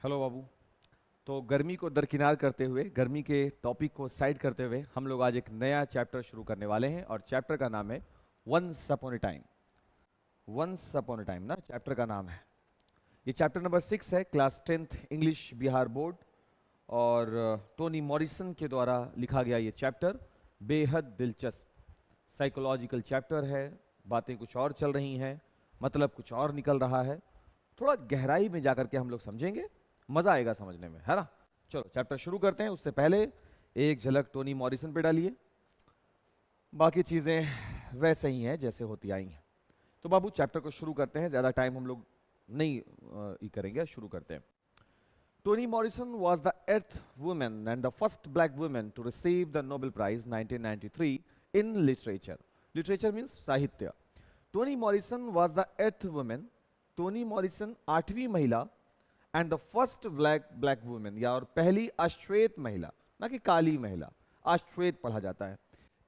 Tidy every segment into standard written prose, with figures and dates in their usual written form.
Hello बाबू। तो गर्मी को दरकिनार करते हुए, गर्मी के टॉपिक को साइड करते हुए, हम लोग आज एक नया चैप्टर शुरू करने वाले हैं और चैप्टर का नाम है once upon a time. Once upon a time ना चैप्टर का नाम है। ये चैप्टर नंबर 6 है, class 10th English Bihar board और टोनी मॉरिसन के द्वारा लिखा गया ये चैप्टर बेहद दिलचस्प साइकोलॉजिकल चैप्टर है। बातें कुछ और चल रही हैं, मतलब कुछ और निकल रहा है। थोड़ा गहराई में जाकर के हम लोग समझेंगे, मजा आएगा समझने में, है ना। चलो चैप्टर शुरू करते हैं। उससे पहले एक झलक टोनी मॉरिसन पे डालिए, बाकी चीजें वैसे ही हैं जैसे होती आई हैं। तो बाबू चैप्टर को शुरू करते हैं, ज्यादा टाइम हम लोग नहीं करेंगे, शुरू करते हैं। Toni Morrison was the eighth woman and the first black woman to receive the Nobel Prize 1993 in literature. Literature means साहित्य। Toni Morrison was the eighth woman. Toni Morrison आठवीं महिला and the first black women, या और पहली अश्वेत महिला, ना कि काली महिला, अश्वेत पढ़ा जाता है।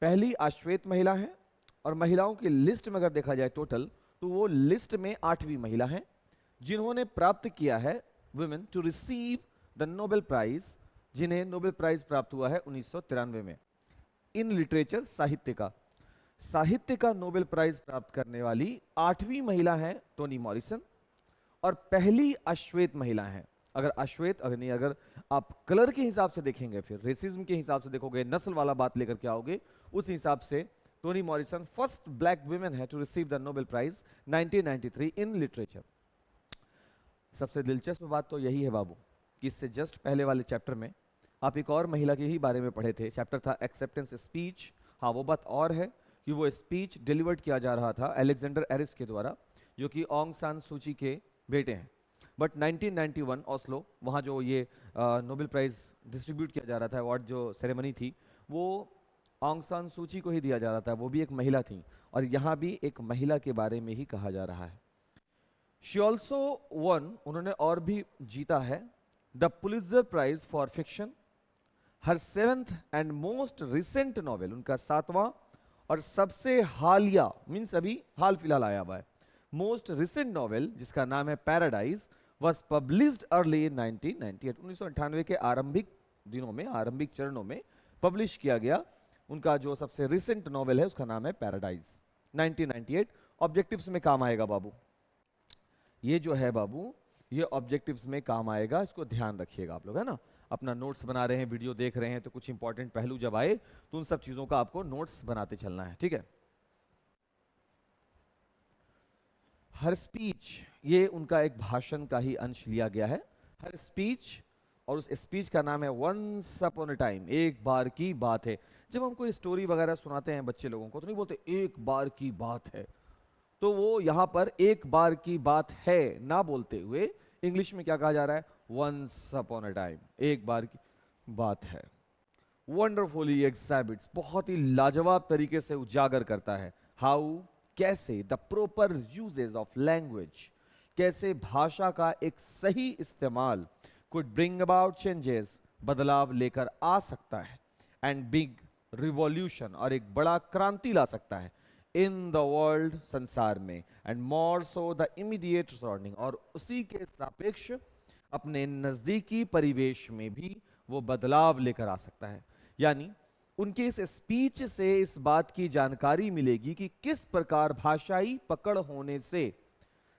पहली अश्वेत महिला है और महिलाओं की लिस्ट में अगर देखा जाए टोटल, तो वो लिस्ट में आठवीं महिला है जिन्होंने प्राप्त किया है women to receive the Nobel prize, जिन्हें नोबेल प्राइज प्राप्त हुआ है 1993 में इन लिटरेचर, साहित्य का नोबेल प्राइज प्राप्त करने वाली आठवीं महिला है टोनी मॉरिसन और पहली अश्वेत महिला है। अगर अश्वेत, अगर नहीं, अगर आप कलर के हिसाब से देखेंगे, फिर रेसिज्म के हिसाब से देखोगे, नस्ल वाला बात लेकर के आओगे, उस हिसाब से Toni Morrison first black women है to receive the Nobel prize 1993 in literature. सबसे दिलचस्प बात तो यही है बाबू कि इससे जस्ट पहले वाले चैप्टर में आप एक और महिला के ही बारे में पढ़े थे। चैप्टर था एक्सेप्टेंस स्पीच। हाँ, वो बात और है कि वो स्पीच डिलीवर्ड किया जा रहा था अलेक्जेंडर एरिस के द्वारा, जो कि ऑन्ग सान सूची के बेटे हैं। बट 1991 ओस्लो, वहाँ जो ये नोबेल प्राइज डिस्ट्रीब्यूट किया जा रहा था, अवार्ड जो सेरेमनी थी, वो ऑन्ग सान सूची को ही दिया जा रहा था। वो भी एक महिला थी और यहाँ भी एक महिला के बारे में ही कहा जा रहा है। शी ऑल्सो वन, उन्होंने और भी जीता है the Pulitzer prize for fiction. हर seventh and most recent novel, उनका सातवां और सबसे हालिया, मीन्स अभी हाल फिलहाल आया हुआ है, मोस्ट रिसेंट नॉवेल जिसका नाम है paradise, was published early in 1998। 1998 के आरंभिक दिनों में, आरंभिक चरणों में पब्लिश किया गया उनका जो सबसे रिसेंट नॉवेल है, उसका नाम है पैराडाइज, 1998। ऑब्जेक्टिव्स में काम आएगा बाबू, ये जो है बाबू, ये ऑब्जेक्टिव्स में काम आएगा, इसको ध्यान रखिएगा आप लोग, है ना। अपना नोट्स बना रहे हैं, वीडियो देख रहे हैं, तो कुछ इंपॉर्टेंट पहलू जब आए तो उन सब चीजों का आपको नोट्स बनाते चलना है, ठीक है। हर स्पीच, ये उनका एक भाषण का ही अंश लिया गया है, हर स्पीच, और उस स्पीच का नाम है वंस अपॉन अ टाइम, एक बार की बात है। जब हम कोई स्टोरी वगैरह सुनाते हैं बच्चे लोगों को, तो नहीं बोलते एक बार की बात है, तो वो यहां पर एक बार की बात है ना बोलते हुए इंग्लिश में क्या कहा जा रहा है, वंस अपॉन अ टाइम, एक बार की बात है। वंडरफुली एग्जिबिट्स, बहुत ही लाजवाब तरीके से उजागर करता है, हाउ, कैसे, the proper usage of language, कैसे भाषा का एक सही इस्तेमाल कुड ब्रिंग अबाउट चेंजेस, बदलाव लेकर आ सकता है, एंड बिग रिवॉल्यूशन, और एक बड़ा क्रांति ला सकता है, इन द वर्ल्ड, संसार में, and more so the immediate surrounding, और उसी के सापेक्ष अपने नजदीकी परिवेश में भी वो बदलाव लेकर आ सकता है। यानी उनके इस स्पीच से इस बात की जानकारी मिलेगी कि किस प्रकार भाषाई पकड़ होने से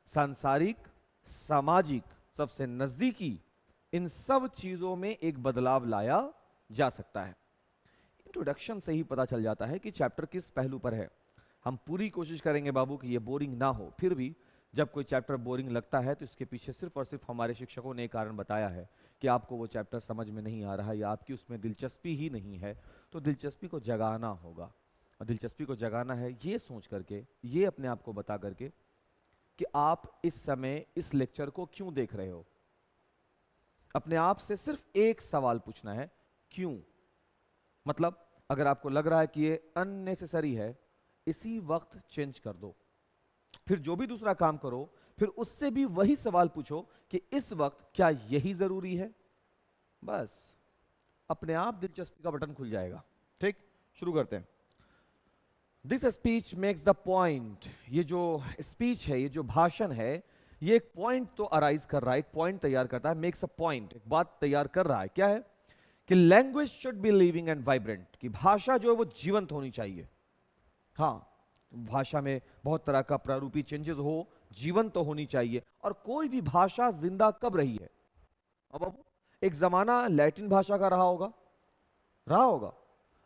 सांसारिक, सामाजिक, सबसे नजदीकी, इन सब चीजों में एक बदलाव लाया जा सकता है। इंट्रोडक्शन से ही पता चल जाता है कि चैप्टर किस पहलू पर है। हम पूरी कोशिश करेंगे बाबू कि ये बोरिंग ना हो, फिर भी जब कोई चैप्टर बोरिंग लगता है तो इसके पीछे सिर्फ और सिर्फ हमारे शिक्षकों ने एक कारण बताया है कि आपको वो चैप्टर समझ में नहीं आ रहा है या आपकी उसमें दिलचस्पी ही नहीं है, तो दिलचस्पी को जगाना होगा। और दिलचस्पी को जगाना है ये सोच करके, ये अपने आप को बता करके कि आप इस समय इस लेक्चर को क्यों देख रहे हो। अपने आप से सिर्फ एक सवाल पूछना है, क्यों। मतलब अगर आपको लग रहा है कि ये अननेसेसरी है, इसी वक्त चेंज कर दो। फिर जो भी दूसरा काम करो, फिर उससे भी वही सवाल पूछो कि इस वक्त क्या यही जरूरी है। बस अपने आप दिलचस्पी का बटन खुल जाएगा। ठीक, शुरू करते हैं। This speech makes the point, ये जो स्पीच है, ये जो भाषण है, ये एक पॉइंट तो अराइज कर रहा है, एक पॉइंट तैयार करता है, मेक्स अ पॉइंट, एक बात तैयार कर रहा है। क्या है? कि language should be living and vibrant, कि भाषा जो है वो जीवंत होनी चाहिए। हाँ, भाषा में बहुत तरह का प्रारूपी चेंजेस हो, जीवंत तो होनी चाहिए। और कोई भी भाषा जिंदा कब रही है? अब एक जमाना लैटिन भाषा का रहा होगा।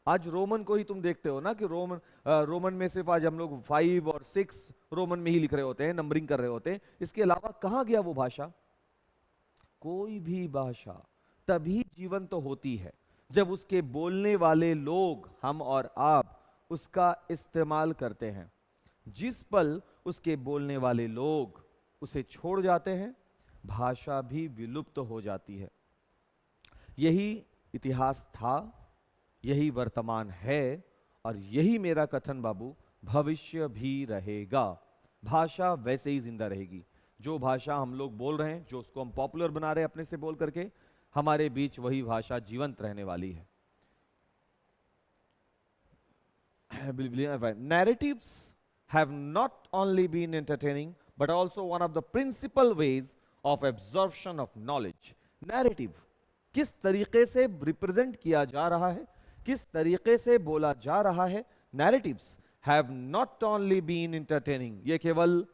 आज रोमन को ही तुम देखते हो ना, कि रोमन में सिर्फ आज हम लोग 5 और 6 रोमन में ही लिख रहे होते हैं, नंबरिंग कर रहे होते हैं। इसके अलावा कहां गया वो भाषा? कोई भी भाषा तभी जीवंत तो होती है जब उसके बोलने वाले लोग, हम और आप, उसका इस्तेमाल करते हैं। जिस पल उसके बोलने वाले लोग उसे छोड़ जाते हैं, भाषा भी विलुप्त हो जाती है। यही इतिहास था, यही वर्तमान है, और यही मेरा कथन बाबू भविष्य भी रहेगा। भाषा वैसे ही जिंदा रहेगी। जो भाषा हम लोग बोल रहे हैं, जो उसको हम पॉपुलर बना रहे हैं अपने से बोल करके, हमारे बीच वही भाषा जीवंत रहने वाली है। Narratives have not only been entertaining but also one of the principal ways of absorption of knowledge. Narrative किस तरीके से रिप्रेजेंट किया जा रहा है, किस तरीके से बोला जा रहा है। Narratives have not only been entertaining, ये केवल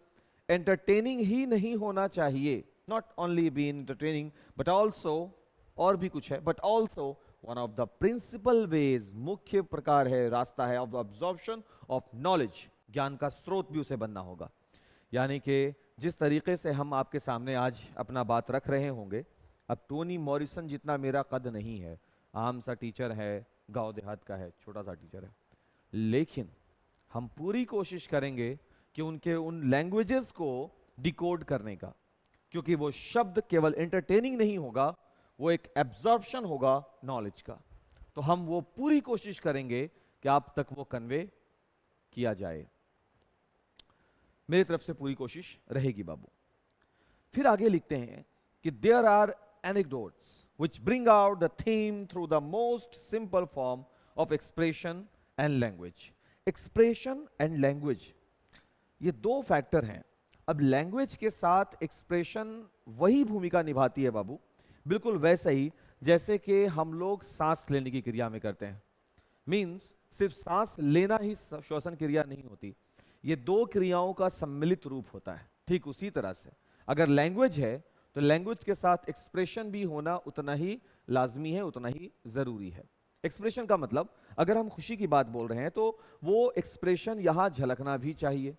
एंटरटेनिंग ही नहीं होना चाहिए, not only been entertaining but also, और भी कुछ है, but also one of the principal ways, मुख्य प्रकार है, रास्ता है ऑफ अब्जॉर्प्शन ऑफ नॉलेज। ज्ञान का स्रोत भी उसे बनना होगा। यानी कि जिस तरीके से हम आपके सामने आज अपना बात रख रहे होंगे, अब टोनी मॉरिसन जितना मेरा कद नहीं है, आम सा टीचर है, गांव देहात का है, छोटा सा टीचर है, लेकिन हम पूरी कोशिश करेंगे कि उनके उन लैंग्वेजेस को डिकोड करने का, क्योंकि वो शब्द केवल एंटरटेनिंग नहीं होगा, वो एक एब्जॉर्प्शन होगा नॉलेज का। तो हम वो पूरी कोशिश करेंगे कि आप तक वो कन्वे किया जाए। मेरी तरफ से पूरी कोशिश रहेगी बाबू। फिर आगे लिखते हैं कि there are anecdotes which bring out the theme through the most simple form of expression and language. Expression and language, ये दो फैक्टर हैं। अब लैंग्वेज के साथ एक्सप्रेशन वही भूमिका निभाती है बाबू, बिल्कुल वैसे ही जैसे कि हम लोग सांस लेने की क्रिया में करते हैं। मीन्स सिर्फ सांस लेना ही श्वसन क्रिया नहीं होती, ये दो क्रियाओं का सम्मिलित रूप होता है। ठीक उसी तरह से अगर लैंग्वेज है तो लैंग्वेज के साथ एक्सप्रेशन भी होना उतना ही लाजमी है, उतना ही जरूरी है। एक्सप्रेशन का मतलब, अगर हम खुशी की बात बोल रहे हैं तो वो एक्सप्रेशन यहां झलकना भी चाहिए।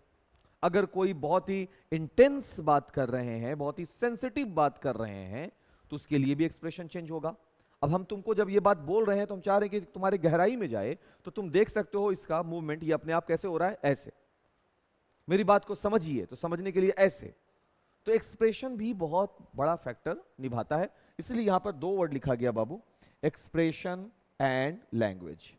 अगर कोई बहुत ही इंटेंस बात कर रहे हैं, बहुत ही सेंसिटिव बात कर रहे हैं, तो उसके लिए भी एक्सप्रेशन चेंज होगा। अब हम तुमको जब ये बात बोल रहे हैं तो हम चाह रहे हैं कि तुम्हारे गहराई में जाए, तो तुम देख सकते हो इसका मूवमेंट, ये अपने आप कैसे हो रहा है, ऐसे। मेरी बात को समझिए, तो समझने के लिए ऐसे। तो एक्सप्रेशन भी बहुत बड़ा फैक्टर निभाता है, इसलिए यहां पर दो वर्ड लिखा गया बाबू, expression and language.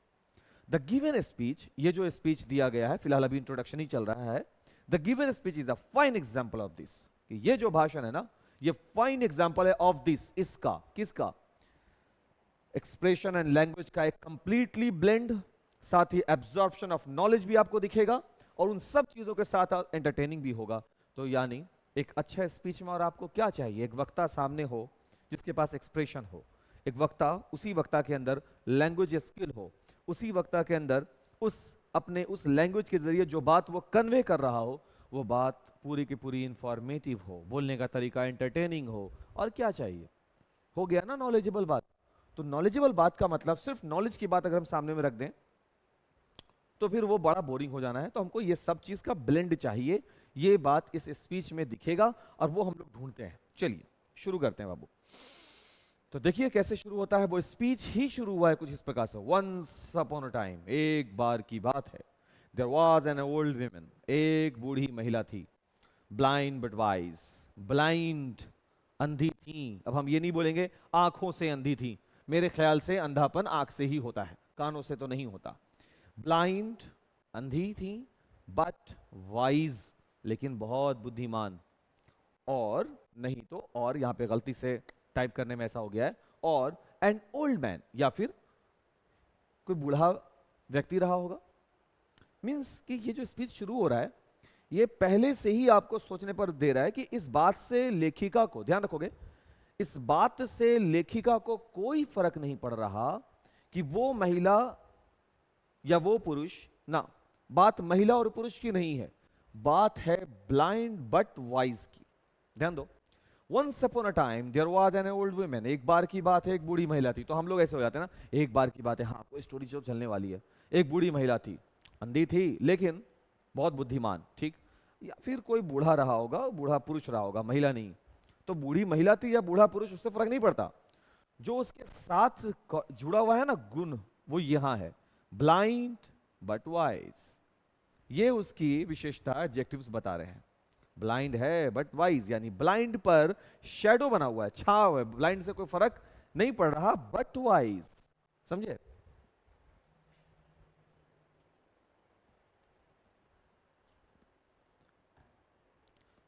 The given speech, ये जो स्पीच दिया गया है, फिलहाल अभी इंट्रोडक्शन ही चल रहा है, the given speech is a fine example of this, कि ये जो भाषण है ना, ये फाइन एग्जाम्पल है ऑफ दिस, इसका, किसका, एक्सप्रेशन एंड लैंग्वेज का एक कंप्लीटली ब्लेंड, साथ ही एब्जॉर्प्शन ऑफ नॉलेज भी आपको दिखेगा, और उन सब चीजों के साथ एंटरटेनिंग भी होगा। तो यानी एक अच्छा स्पीच में और आपको क्या चाहिए, एक वक्ता सामने हो जिसके पास एक्सप्रेशन हो, एक वक्ता, उसी वक्ता के अंदर लैंग्वेज स्किल हो, उसी वक्ता के अंदर अपने उस लैंग्वेज के जरिए जो बात वो कन्वे कर रहा हो, वो बात पूरी की पूरी इंफॉर्मेटिव हो, बोलने का तरीका एंटरटेनिंग हो। और क्या चाहिए, हो गया ना नॉलेजेबल बात। तो नॉलेजेबल बात का मतलब, सिर्फ नॉलेज की बात अगर हम सामने में रख दें तो फिर वो बड़ा बोरिंग हो जाना है। तो हमको ये सब चीज का ब्लेंड चाहिए, ये बात इस स्पीच में दिखेगा, और वो हम लोग ढूंढते हैं। चलिए शुरू करते हैं बाबू। तो देखिए कैसे शुरू होता है, वो स्पीच ही शुरू हुआ है कुछ इस प्रकार से। वंस अपॉन अ टाइम, एक बार की बात है, there was an old woman, एक बूढ़ी महिला थी, ब्लाइंड बट वाइज, ब्लाइंड अंधी थी। अब हम ये नहीं बोलेंगे आंखों से अंधी थी, मेरे ख्याल से अंधापन आंख से ही होता है, कानों से तो नहीं होता। ब्लाइंड, अंधी थी, बट वाइज, लेकिन बहुत बुद्धिमान। और नहीं तो, और यहां पे गलती से टाइप करने में ऐसा हो गया है, और एन ओल्ड मैन, या फिर कोई बूढ़ा व्यक्ति रहा होगा। मीन्स कि ये जो स्पीच शुरू हो रहा है, ये पहले से ही आपको सोचने पर दे रहा है कि इस बात से लेखिका को, ध्यान रखोगे, इस बात से लेखिका को कोई फर्क नहीं पड़ रहा कि वो महिला या वो पुरुष, ना, बात महिला और पुरुष की नहीं है, बात है ब्लाइंड बट वाइज की। ध्यान दो, Once upon a time there was an old woman, एक बार की बात है, एक बूढ़ी महिला थी। तो हम लोग ऐसे हो जाते हैं ना, एक बार की बात है, हाँ कोई स्टोरी जो चलने वाली है। एक बूढ़ी महिला थी, अंधी थी लेकिन बहुत बुद्धिमान, ठीक, या फिर कोई बूढ़ा रहा होगा, बूढ़ा पुरुष रहा होगा, महिला नहीं। तो बूढ़ी महिला थी या बूढ़ा पुरुष, उससे फर्क नहीं पड़ता, जो उसके साथ जुड़ा हुआ है ना गुण, वो यहां है, ब्लाइंड बट वाइज। ये उसकी विशेषता, एडजेक्टिव्स बता रहे हैं। ब्लाइंड है बट वाइज, यानी ब्लाइंड पर शैडो बना हुआ है, छाव है, ब्लाइंड से कोई फर्क नहीं पड़ रहा, बट वाइज। समझे?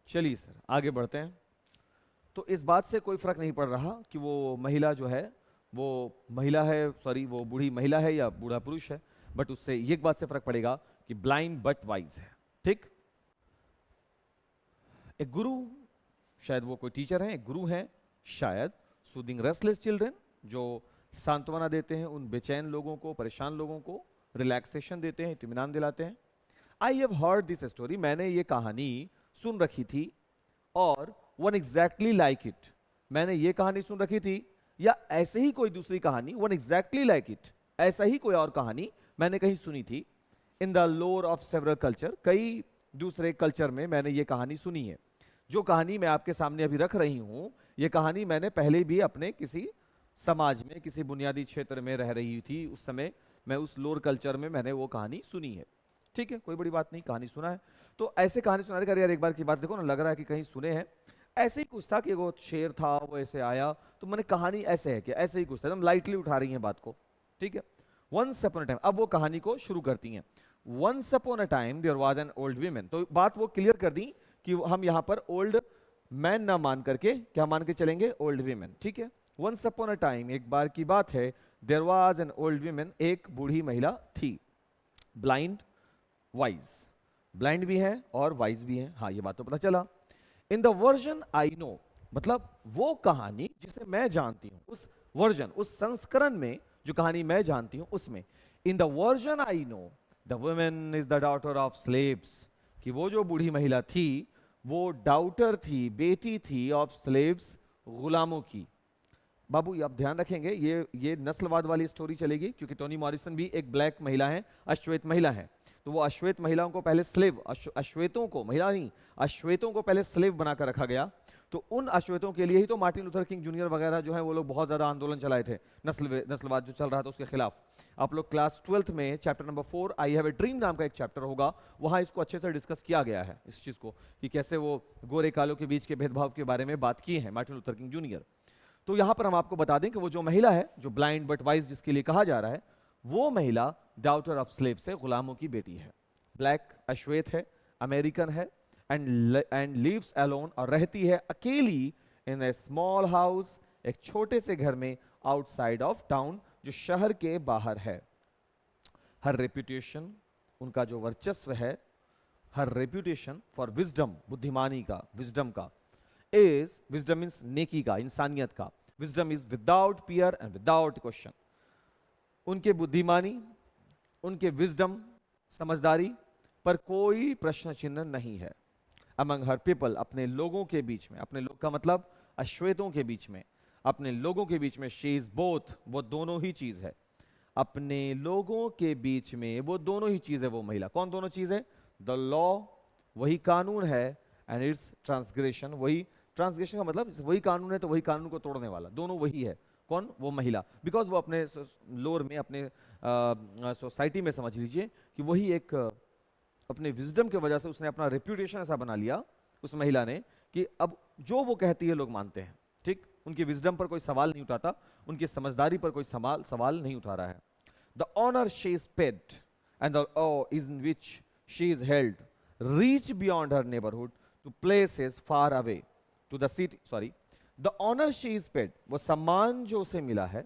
चलिए सर आगे बढ़ते हैं। तो इस बात से कोई फर्क नहीं पड़ रहा कि वो महिला जो है वो महिला है, सॉरी वो बूढ़ी महिला है या बूढ़ा पुरुष है, बट उससे एक बात से फर्क पड़ेगा कि ब्लाइंड बट वाइज है। ठीक, एक गुरु, शायद वो कोई टीचर है, एक गुरु है शायद, सूदिंग रेस्टलेस चिल्ड्रन, जो सांत्वना देते हैं उन बेचैन लोगों को, परेशान लोगों को, रिलैक्सेशन देते हैं, इत्मीनान दिलाते हैं। I have heard this story, मैंने ये कहानी सुन रखी थी, और वन एग्जैक्टली लाइक इट, मैंने ये कहानी सुन रखी थी, या ऐसे ही कोई दूसरी कहानी, वन एग्जैक्टली लाइक इट, ऐसा ही कोई और कहानी मैंने कहीं सुनी थी, इन द लोर ऑफ सेवरल कल्चर, कई दूसरे कल्चर में मैंने ये कहानी सुनी है। जो कहानी मैं आपके सामने अभी रख रही हूं, ये कहानी मैंने पहले भी अपने किसी समाज में, किसी बुनियादी क्षेत्र में रह रही थी, उस समय मैं उस लोर कल्चर में मैंने वो कहानी सुनी है। ठीक है, कोई बड़ी बात नहीं, कहानी सुना है। तो ऐसे कहानी सुनाने का यार एक बार की बात देखो ना, लग रहा है कि कहीं सुने हैं। ऐसे ही कुछ था कि वो शेर था, वो ऐसे आया, तो मैंने कहानी ऐसे है कि ऐसे ही कुछ था, एकदम लाइटली उठा रही हैं बात को। ठीक है, वंस अपॉन अ टाइम, अब वो कहानी को शुरू करती हैं। Once upon a time there was an old women, तो बात वो क्लियर कर दी कि हम यहां पर ओल्ड मैन ना मान करके क्या मान के चलेंगे, ओल्ड वीमेन। ठीक है, वंस अपॉन अ टाइम, एक बार की बात है, there was an old women, एक बूढ़ी महिला थी, ब्लाइंड वाइज, ब्लाइंड भी है और वाइज भी है, हाँ ये बात तो पता चला। In the version I know, मतलब वो कहानी जिसे मैं जानती हूं, उस वर्जन, उस संस्करण में जो कहानी मैं जानती हूं उसमें, in the version I know the women is the daughter of slaves, कि वो जो बूढ़ी महिला थी वो डाउटर थी, बेटी थी ऑफ स्लेव्स, गुलामों की। बाबू आप ध्यान रखेंगे, ये नस्लवाद वाली स्टोरी चलेगी, क्योंकि टोनी मॉरिसन भी एक ब्लैक महिला है, अश्वेत महिला है, तो वो अश्वेत महिलाओं को पहले स्लेव, अश्वेतों को, महिला नहीं, अश्वेतों को पहले स्लेव बनाकर रखा गया। तो उन अश्वेतों के लिए ही तो मार्टिन लूथर किंग जूनियर वगैरह जो है वो लोग बहुत ज्यादा आंदोलन चलाए थे, नस्लवाद जो चल रहा था उसके खिलाफ। आप लोग क्लास 12th में chapter number 4 I have a dream नाम का एक चैप्टर होगा, वहां इसको अच्छे से डिस्कस किया गया है, इस चीज को कि कैसे वो गोरे कालों के बीच के भेदभाव के बारे में बात की है मार्टिन लूथर किंग जूनियर। तो यहां पर हम आपको बता दें कि वो जो महिला है, जो ब्लाइंड बट वाइज जिसके लिए कहा जा रहा है, वो महिला डाउटर ऑफ स्लेव से, गुलामों की बेटी है, ब्लैक, अश्वेत है, अमेरिकन है, एंड लिव्स अलोन, और रहती है अकेली, इन ए स्मॉल हाउस, एक छोटे से घर में, आउटसाइड ऑफ टाउन, जो शहर के बाहर है। हर रेप्यूटेशन, उनका जो वर्चस्व है, हर रेप्यूटेशन फॉर विजडम, बुद्धिमानी का, विजडम का, इज, विजडम मीन्स नेकी का, इंसानियत का, wisdom is without fear and without question. उनके बुद्धिमानी, उनके विजडम, समझदारी पर कोई प्रश्न चिन्ह नहीं है। अमंग हर पीपल, अपने लोगों के बीच में, अपने लोग का मतलब अश्वेतों के बीच में, अपने लोगों के बीच में, शी इज बोथ, वो दोनों ही चीज है, अपने लोगों के बीच में वो दोनों ही चीज है। वो महिला कौन दोनों चीज है? द लॉ, वही कानून है, एंड इट्स ट्रांसग्रेशन, वही ट्रांसग्रेशन का मतलब वही कानून है तो वही कानून को तोड़ने वाला, दोनों वही है। कौन? वो महिला, बिकॉज वो अपने लोर में, अपने सोसाइटी में समझ लीजिए कि वही एक अपने विजडम की वजह से उसने अपना रेप्यूटेशन ऐसा बना लिया उस महिला ने कि अब जो वो कहती है लोग मानते हैं। ठीक, उनकी विजडम पर कोई सवाल नहीं उठाता, उनकी समझदारी पर कोई सवाल नहीं उठा रहा है। The honour she is paid and the awe is in which she is held reach beyond her neighbourhood to places far away to the city, sorry, the honour she is paid, वो सम्मान जो उसे मिला है,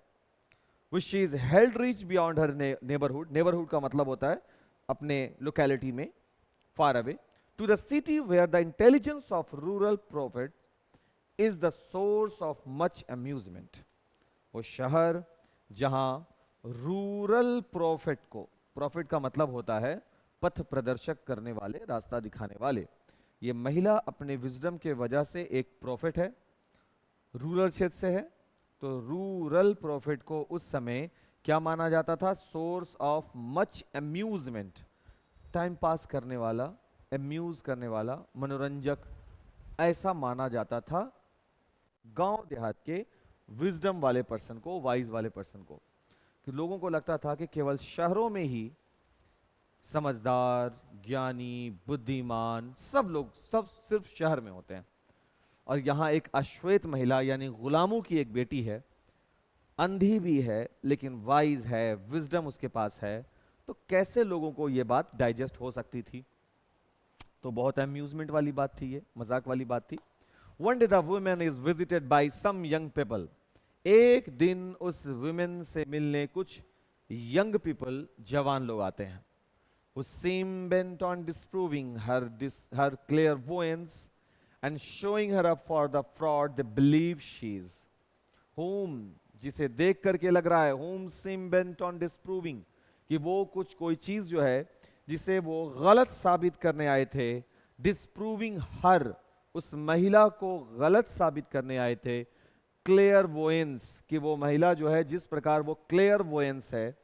which she is held reach beyond her neighbourhood, neighbourhood का मतलब होता है अपने लोकेलिटी में, far away, to the city where the intelligence of rural prophet is the source of much amusement. वो शहर जहां रूरल प्रॉफिट को, प्रॉफिट का मतलब होता है पथ प्रदर्शक करने वाले, रास्ता दिखाने वाले, ये महिला अपने विजडम के वजह से एक प्रॉफिट है, रूरल क्षेत्र से है, तो रूरल प्रॉफिट को उस समय क्या माना जाता था? Source of much amusement, time pass करने वाला, अम्यूज करने वाला, मनोरंजक, ऐसा माना जाता था गांव देहात के विजडम वाले पर्सन को, वाइज वाले पर्सन को। कि लोगों को लगता था कि केवल शहरों में ही समझदार, ज्ञानी, बुद्धिमान सब लोग, सब सिर्फ शहर में होते हैं, और यहाँ एक अश्वेत महिला यानी गुलामों की एक बेटी है, अंधी भी है लेकिन वाइज है, विजडम उसके पास है, तो कैसे लोगों को ये बात डाइजेस्ट हो सकती थी? तो बहुत अम्यूजमेंट वाली बात थी, ये मजाक वाली बात थी। One day the woman is visited by some young people. एक दिन उस women से मिलने कुछ young people, जवान लोग आते हैं, who seem bent on disproving her clairvoyance and showing her up for the fraud they believe she is. Whom, जिसे देख करके लग रहा है, whom seem bent on disproving, कि वो कुछ कोई चीज जो है जिसे वो गलत साबित करने आए थे, disproving her, उस महिला को गलत साबित करने आए थे, क्लियर वोएंस, कि वो महिला जो है जिस प्रकार वो क्लियर वोएंस है,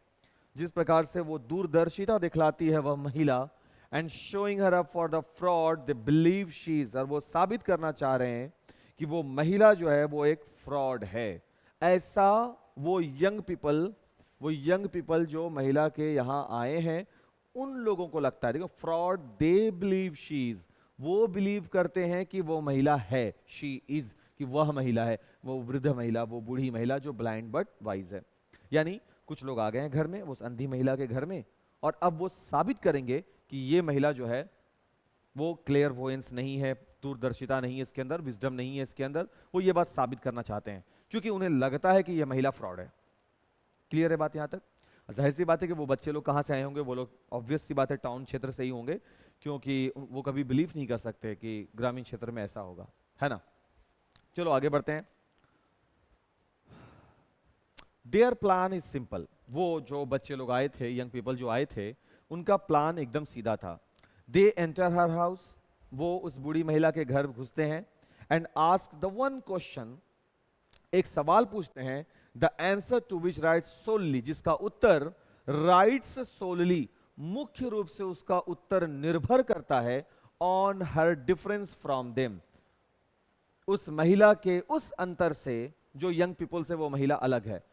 जिस प्रकार से वो दूरदर्शिता दिखलाती है वह महिला, and showing her up for the fraud they believe she is, और वो साबित करना चाह रहे हैं कि वो महिला जो है वो एक फ्रॉड है। ऐसा वो यंग पीपल जो महिला के यहाँ आए हैं उन लोगों को लगता है, देखो fraud, they believe she is, वो बिलीव करते हैं कि वो महिला है, शी इज, कि वह महिला है, वो वृद्ध महिला, वो बूढ़ी महिला जो ब्लाइंड बट वाइज है। यानी कुछ लोग आ गए हैं घर में, उस अंधी महिला के घर में, और अब वो साबित करेंगे कि ये महिला जो है वो क्लियर वोएंस नहीं है, दूरदर्शिता नहीं है इसके अंदर, विजडम नहीं है इसके अंदर, वो ये बात साबित करना चाहते हैं क्योंकि उन्हें लगता है कि ये महिला फ्रॉड है। क्लियर है बात यहाँ तक? जाहिर सी बात है कि वो बच्चे लोग कहाँ से आए होंगे? वो लोग ऑब्वियस सी बात है टाउन क्षेत्र से ही होंगे, क्योंकि वो कभी बिलीव नहीं कर सकते कि ग्रामीण क्षेत्र में ऐसा होगा, है ना। चलो आगे बढ़ते हैं। देयर प्लान इज सिंपल, वो जो बच्चे लोग आए थे, यंग पीपल जो आए थे, उनका प्लान एकदम सीधा था। दे एंटर हर हाउस, वो उस बूढ़ी महिला के घर घुसते हैं, and ask the one question, एक सवाल पूछते हैं, the answer to which rights solely, जिसका उत्तर राइट्स सोलली, मुख्य रूप से उसका उत्तर निर्भर करता है on her difference from them, उस महिला के उस अंतर से जो यंग पीपल से वो महिला अलग है।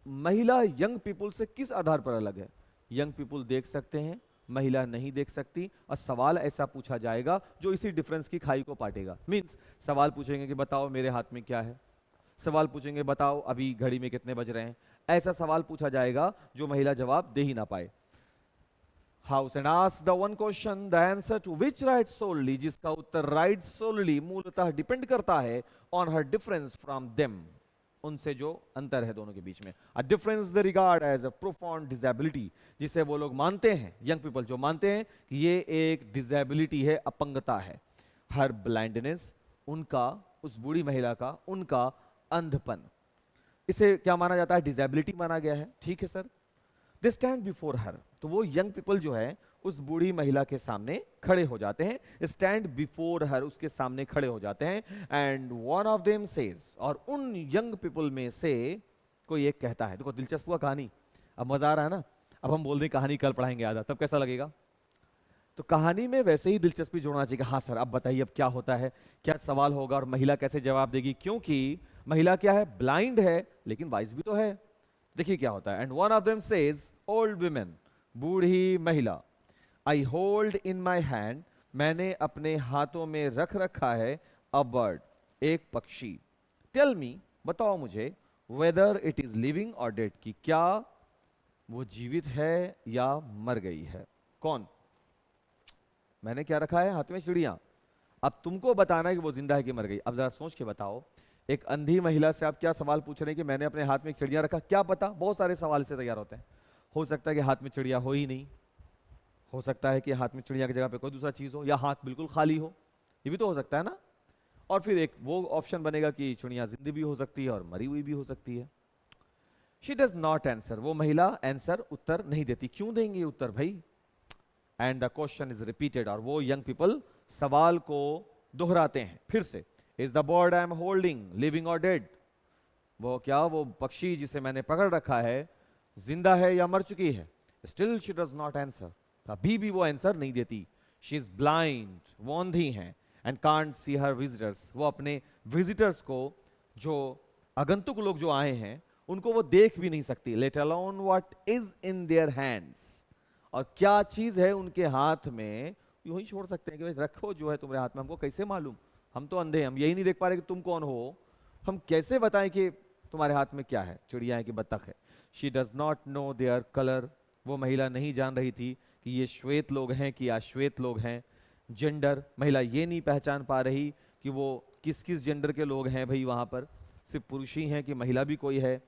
महिला यंग पीपल से किस आधार पर अलग है? यंग पीपल देख सकते हैं, महिला नहीं देख सकती, और सवाल ऐसा पूछा जाएगा जो इसी डिफरेंस की खाई को पाटेगा। मींस सवाल पूछेंगे कि बताओ मेरे हाथ में क्या है, सवाल पूछेंगे बताओ अभी घड़ी में कितने बज रहे हैं, ऐसा सवाल पूछा जाएगा जो महिला जवाब दे ही ना पाए। House and ask the one question the answer to which right solely, जिसका उत्तर राइट सोलली मूलतः डिपेंड करता है on her difference from them, उनसे जो अंतर है दोनों के बीच में। A difference the regard as a profound disability, जिसे वो लोग मानते हैं, यंग पीपल जो मानते हैं कि ये एक डिसेबिलिटी है, अपंगता है। हर ब्लाइंडनेस, उनका, उस बूढ़ी महिला का, उनका अंधपन, इसे क्या माना जाता है? डिसेबिलिटी माना गया है। ठीक है sir. They stand before her, तो वो यंग पीपल जो है उस बूढ़ी महिला के सामने खड़े हो जाते हैं, स्टैंड बिफोर हर, उसके सामने खड़े हो जाते हैं। And one of them says, और उन यंग पीपल में से कोई एक कहता है, देखो दिलचस्प हुआ कहानी, अब मजा आ रहा है ना। अब हम बोल दें कहानी कल पढ़ाएंगे आधा, तब कैसा लगेगा? तो कहानी में वैसे ही दिलचस्पी जोड़ना चाहिए। हाँ सर अब बताइए अब क्या होता है, क्या सवाल होगा और महिला कैसे जवाब देगी, क्योंकि महिला क्या है? ब्लाइंड है लेकिन वाइज भी तो है। देखिए क्या होता है। And one of them says, old women, बूढ़ी महिला, I hold in my hand, मैंने अपने हाथों में रख रखा है, अ बर्ड, एक पक्षी, टेल मी, बताओ मुझे, वेदर इट इज लिविंग और डेड, कि क्या वो जीवित है या मर गई है। कौन? मैंने क्या रखा है हाथ में? चिड़िया। अब तुमको बताना है कि वो जिंदा है कि मर गई। अब जरा सोच के बताओ, एक अंधी महिला से आप क्या सवाल पूछ रहे हैं कि मैंने अपने हाथ में एक चिड़िया रखा, क्या पता बहुत सारे सवाल से तैयार होते हैं। हो सकता है कि हाथ में चिड़िया हो ही नहीं, हो सकता है कि हाथ में चिड़िया की जगह पे कोई दूसरा चीज हो, या हाथ बिल्कुल खाली हो, ये भी तो हो सकता है ना। और फिर एक वो ऑप्शन बनेगा कि चिड़िया जिंदी भी हो सकती है और मरी हुई भी हो सकती है। शी डज नॉट आंसर, वो महिला आंसर उत्तर नहीं देती। क्यों देंगे उत्तर भाई? And the question is repeated, और वो यंग पीपल सवाल को दोहराते हैं फिर से। Is the bird I am holding living और डेड? वो क्या, वो पक्षी जिसे मैंने पकड़ रखा है जिंदा है या मर चुकी है? Still she does not answer, अभी भी वो आंसर नहीं देती। शी इज ब्लाइंड, वो अंधी है। And can't see her visitors, वो अपने विजिटर्स को, जो आगंतुक लोग जो आए हैं, उनको वो देख भी नहीं सकती। Let alone what is in their hands, और क्या चीज है उनके हाथ में, यूं ही छोड़ सकते हैं कि भाई रखो जो है तुम्हारे हाथ में, हमको कैसे मालूम, हम तो अंधे हैं, हम यही नहीं देख पा रहे कि तुम कौन हो, हम कैसे बताएं कि तुम्हारे हाथ में क्या है, चिड़िया है कि बत्तख है। She does not know their colour, वो महिला नहीं जान रही थी कि ये श्वेत लोग हैं कि अश्वेत लोग हैं। जेंडर, महिला ये नहीं पहचान पा रही कि वो किस किस जेंडर के लोग हैं भाई, वहां पर सिर्फ पुरुष ही हैं कि महिला भी कोई है।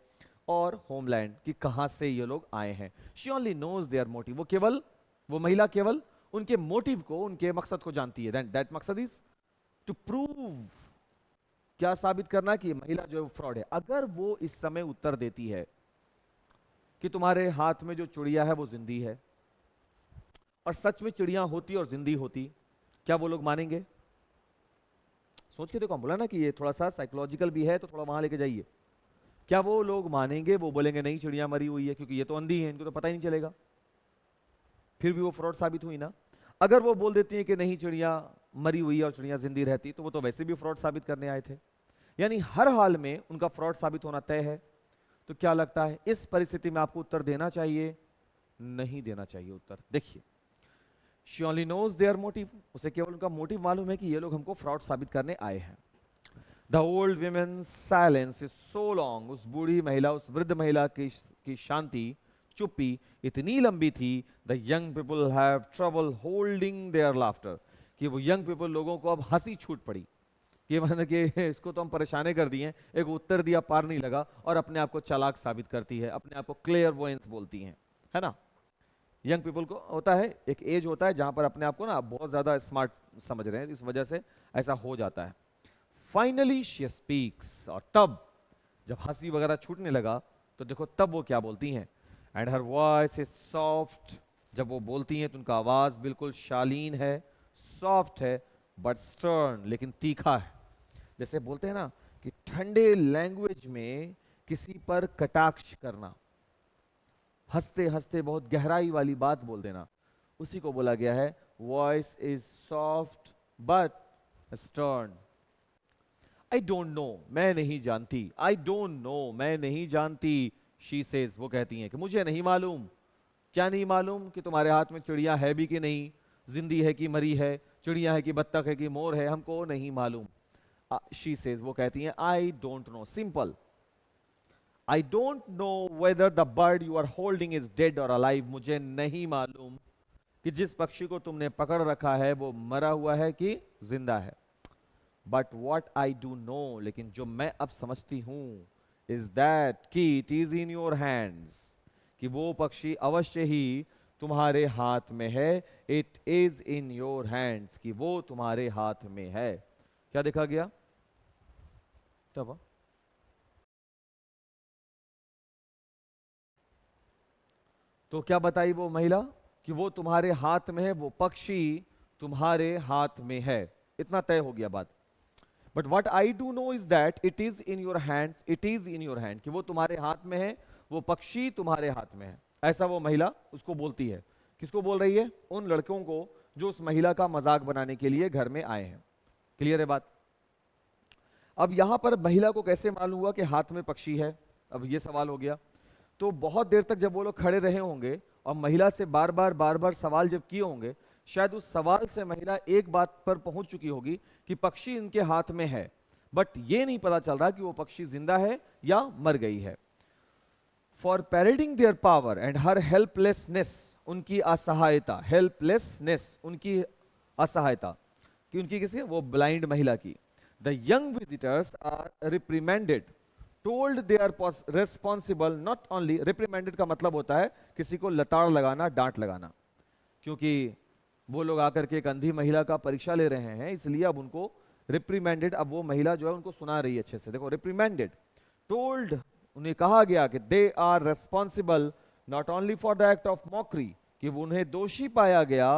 और होमलैंड, कि कहां से ये लोग आए हैं। She only knows their motive, वो महिला केवल उनके मोटिव को, उनके मकसद को जानती है। दैट मकसद इज टू प्रूव, क्या साबित करना कि महिला जो है फ्रॉड है। अगर वो इस समय उत्तर देती है कि तुम्हारे हाथ में जो चिड़िया है वो जिंदी है, और सच में चिड़िया होती और जिंदी होती, क्या वो लोग मानेंगे? सोच के देखो, हम बोला ना कि ये थोड़ा सा साइकोलॉजिकल भी है, तो थोड़ा वहां लेके जाइए। क्या वो लोग मानेंगे? वो बोलेंगे नहीं चिड़िया मरी हुई है, क्योंकि ये तो अंधी है, इनको तो पता ही नहीं चलेगा। फिर भी वो फ्रॉड साबित हुई ना। अगर वो बोल देती है कि नहीं चिड़िया मरी हुई है और चिड़िया जिंदी रहती, तो वो तो वैसे भी फ्रॉड साबित करने आए थे। यानी हर हाल में उनका फ्रॉड साबित होना तय है। तो क्या लगता है इस परिस्थिति में आपको उत्तर देना चाहिए, नहीं देना चाहिए उत्तर? देखिए, she only knows their motive, उसे केवल उनका मोटिव मालूम है कि ये लोग हमको फ्रॉड साबित करने आए हैं। The old women silence is so long, उस बूढ़ी महिला, उस वृद्ध महिला की शांति, चुप्पी इतनी लंबी थी। The young people have trouble holding their laughter, कि वो यंग पीपल लोगों को अब हंसी छूट पड़ी, कि मतलब कि इसको तो हम परेशान कर दिए, एक उत्तर दिया पार नहीं लगा, और अपने आप को चालाक साबित करती है, अपने आप को क्लियर वोएंस बोलती हैं, है ना। यंग पीपल को होता है, एक एज होता है जहां पर अपने आप को ना बहुत ज्यादा स्मार्ट समझ रहे हैं, इस वजह से ऐसा हो जाता है। फाइनली शी स्पीक्स, और तब जब हंसी वगैरह छूटने लगा तो देखो तब वो क्या बोलती हैं। And her voice is soft, जब वो बोलती हैं तो उनका आवाज बिल्कुल शालीन है, सॉफ्ट है, बट स्टर्न, लेकिन तीखा है। जैसे बोलते हैं ना कि ठंडे लैंग्वेज में किसी पर कटाक्ष करना, हंसते हंसते बहुत गहराई वाली बात बोल देना, उसी को बोला गया है voice is soft but stern. I don't no, मैं नहीं जानती, आई डोंट नो, मैं नहीं जानती। शी सेज, वो कहती हैं कि मुझे नहीं मालूम। क्या नहीं मालूम? कि तुम्हारे हाथ में चिड़िया है भी कि नहीं, जिंदी है कि मरी है, चिड़िया है कि बत्तख है कि मोर है, हमको नहीं मालूम। शी सेज, वो कहती हैं I don't know, simple. I don't know whether the bird you are holding is dead और अलाइव, मुझे नहीं मालूम कि जिस पक्षी को तुमने पकड़ रखा है वो मरा हुआ है कि जिंदा है। But what I do know, लेकिन जो मैं अब समझती हूं, इज दैट कि it is in your hands, कि वो पक्षी अवश्य ही तुम्हारे हाथ में है। It is in your hands, कि वो तुम्हारे हाथ में है। क्या देखा गया तब? तो क्या बताई वो महिला? कि वो तुम्हारे हाथ में है, वो पक्षी तुम्हारे हाथ में है, इतना तय हो गया बात। But what I do know is that it is in your hands, it is in your hand, कि वो तुम्हारे हाथ में है, वो पक्षी तुम्हारे हाथ में है। ऐसा वो महिला उसको बोलती है। किसको बोल रही है? उन लड़कों को जो उस महिला का मजाक बनाने के लिए घर में आए हैं। क्लियर है बात? अब यहां पर महिला को कैसे मालूम हुआ कि हाथ में पक्षी है? अब ये सवाल हो गया। तो बहुत देर तक जब वो लोग खड़े रहे होंगे और महिला से बार बार सवाल जब किए होंगे, शायद उस सवाल से महिला एक बात पर पहुंच चुकी होगी कि पक्षी इनके हाथ में है, बट ये नहीं पता चल रहा कि वो पक्षी जिंदा है या मर गई है। For parading their power and her helplessness, उनकी असहायता, हेल्पलेसनेस उनकी असहायता, कि उनकी किसी, वो ब्लाइंड महिला की। The young visitors are reprimanded, told they are responsible, not only, reprimanded का मतलब होता है किसी को लताड़ लगाना, डांट लगाना, क्योंकि वो लोग आकर के एक अंधी महिला का परीक्षा ले रहे हैं, इसलिए अब उनको रिप्रीमेंडेड, अब वो महिला जो है उनको सुना रही है अच्छे से। देखो रिप्रीमेंडेड, टोल्ड, उन्हें कहा गया कि they are responsible not only for the act of mockery, कि वो उन्हें दोषी पाया गया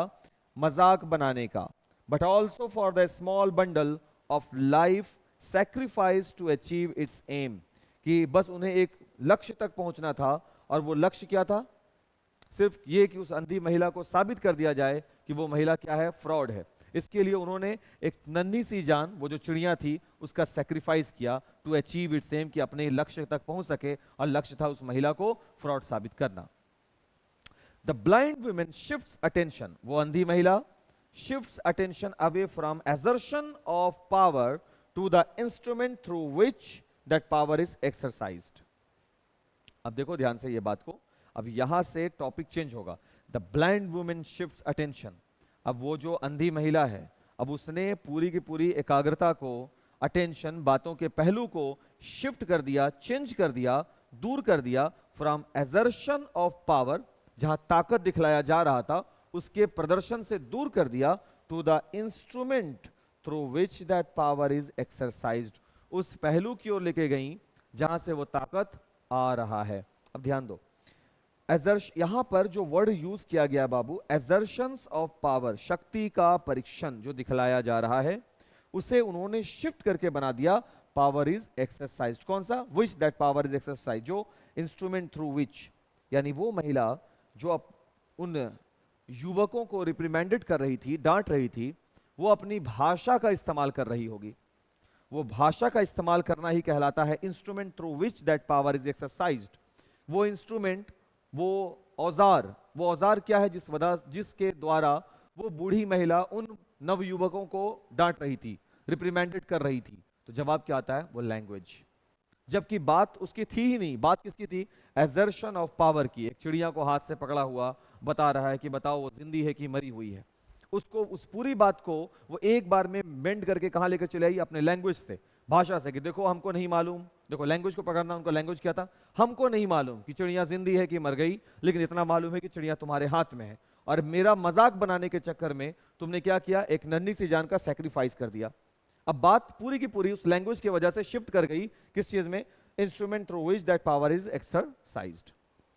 मजाक बनाने का, but also for the small bundle of life sacrifice to achieve its aim, कि बस उन्हें एक लक्ष्य तक पहुंचना था, और वो लक्ष्य क्या था? सिर्फ ये कि उस अंधी महिला को साबित कर दिया जाए कि वो महिला क्या है, फ्रॉड है। इसके लिए उन्होंने एक नन्ही सी जान, वो जो चिड़िया थी, उसका सैक्रिफाइस किया टू अचीव इट्स एम, कि अपने लक्ष्य तक पहुंच सके, और लक्ष्य था उस महिला को फ्रॉड साबित करना। The blind women shifts attention, वो अंधी महिला shifts attention away from assertion of power to the instrument through which that power is exercised. अब देखो ध्यान से ये बात को, अब यहां से टॉपिक चेंज होगा। The blind women shifts attention, अब वो जो अंधी महिला है, अब उसने पूरी की पूरी एकाग्रता को, अटेंशन, बातों के पहलू को शिफ्ट कर दिया, चेंज कर दिया, दूर कर दिया फ्रॉम assertion ऑफ पावर, जहां ताकत दिखलाया जा रहा था उसके प्रदर्शन से दूर कर दिया, to the instrument through which that power is exercised, उस पहलू की ओर लेके गई जहां से वो ताकत आ रहा है। अब ध्यान दो, यहां पर जो वर्ड यूज किया गया बाबू, एजर्शंस ऑफ पावर, शक्ति का परीक्षण जो दिखलाया जा रहा है, उसे उन्होंने शिफ्ट करके बना दिया पावर इज एक्सरसाइज्ड। कौन सा? विच दैट पावर इज एक्सरसाइज, जो इंस्ट्रूमेंट थ्रू विच, यानी वो महिला जो उन युवकों को रिप्रीमेंडेड कर रही थी, डांट रही थी, वो अपनी भाषा का इस्तेमाल कर रही होगी। वो भाषा का इस्तेमाल करना ही कहलाता है instrument through which that power is exercised. वो इंस्ट्रूमेंट, वो औजार क्या है? जिसके द्वारा वो बूढ़ी महिला उन नवयुवकों को डांट रही थी, रिप्रीमेंडेड कर रही थी। तो जवाब क्या आता है? वो लैंग्वेज। जबकि बात उसकी थी ही नहीं, बात किसकी थी? एजर्शन ऑफ पावर की। एक चिड़िया को हाथ से पकड़ा हुआ बता रहा है कि बताओ वो जिंदी है कि मरी हुई है। उसको, उस पूरी बात को वो एक बार में मेंड करके कहां लेकर चले आई? अपने लैंग्वेज से, भाषा से, कि देखो हमको नहीं मालूम। देखो लैंग्वेज को पकड़ना, उनका लैंग्वेज क्या था? हमको नहीं मालूम कि चिड़िया जिंदी है कि मर गई, लेकिन इतना मालूम है कि चिड़िया तुम्हारे हाथ में है, और मेरा मजाक बनाने के चक्कर में तुमने क्या किया? एक नन्ही सी जान का सैक्रिफाइस कर दिया। अब बात पूरी की पूरी उस लैंग्वेज की वजह से शिफ्ट कर गई किस चीज में? Instrument through which that power is exercised.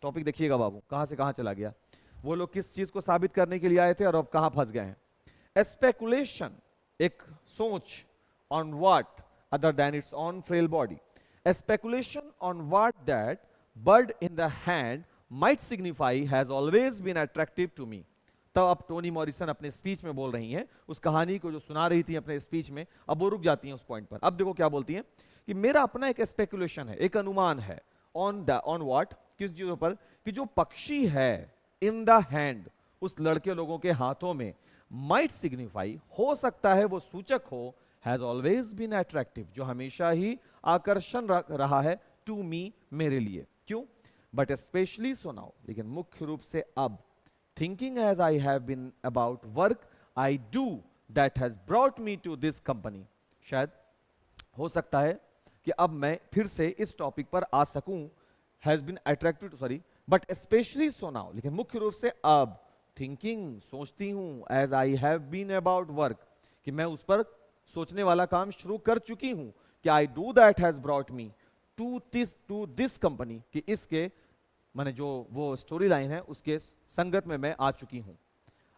Topic देखिएगा बाबू, कहां से कहां चला गया। वो लोग किस चीज को साबित करने के लिए आए थे और अब कहां फंस गए हैं? स्पेकुलेशन, एक सोच, on what other than its own frail body. Speculation on what that bird in the hand might signify has always been attractive to me. तब अब टोनी मॉरिसन अपने स्पीच में बोल रही हैं, उस कहानी को जो सुना रही थी अपने स्पीच में, अब वो रुक जाती हैं उस पॉइंट पर। अब देखो क्या बोलती हैं कि मेरा अपना एक स्पेकुलेशन है, एक अनुमान है, ऑन व्हाट, किस चीजों पर? कि जो पक्षी है इन द हैंड, उस लड़के लोगों के हाथों में, माइट सिग्निफाई, हो सकता है वो सूचक हो, हैज ऑलवेज बीन अट्रैक्टिव, जो हमेशा ही आकर्षण रहा है, टू मी, मेरे लिए। क्यों? बट स्पेशली सो नाउ, लेकिन मुख्य रूप से अब, thinking as I have been about work I do that has brought me to this company, शायद हो सकता है कि अब मैं फिर से इस टॉपिक पर आ सकूं, has been attracted, sorry, but especially so now, लेकिन मुख्य रूप से अब, thinking, सोचती हूं, as I have been about work, कि मैं उस पर सोचने वाला काम शुरू कर चुकी हूं, कि I do that has brought me to this company, कि इसके, माने जो वो स्टोरी लाइन है उसके संगत में मैं आ चुकी हूं।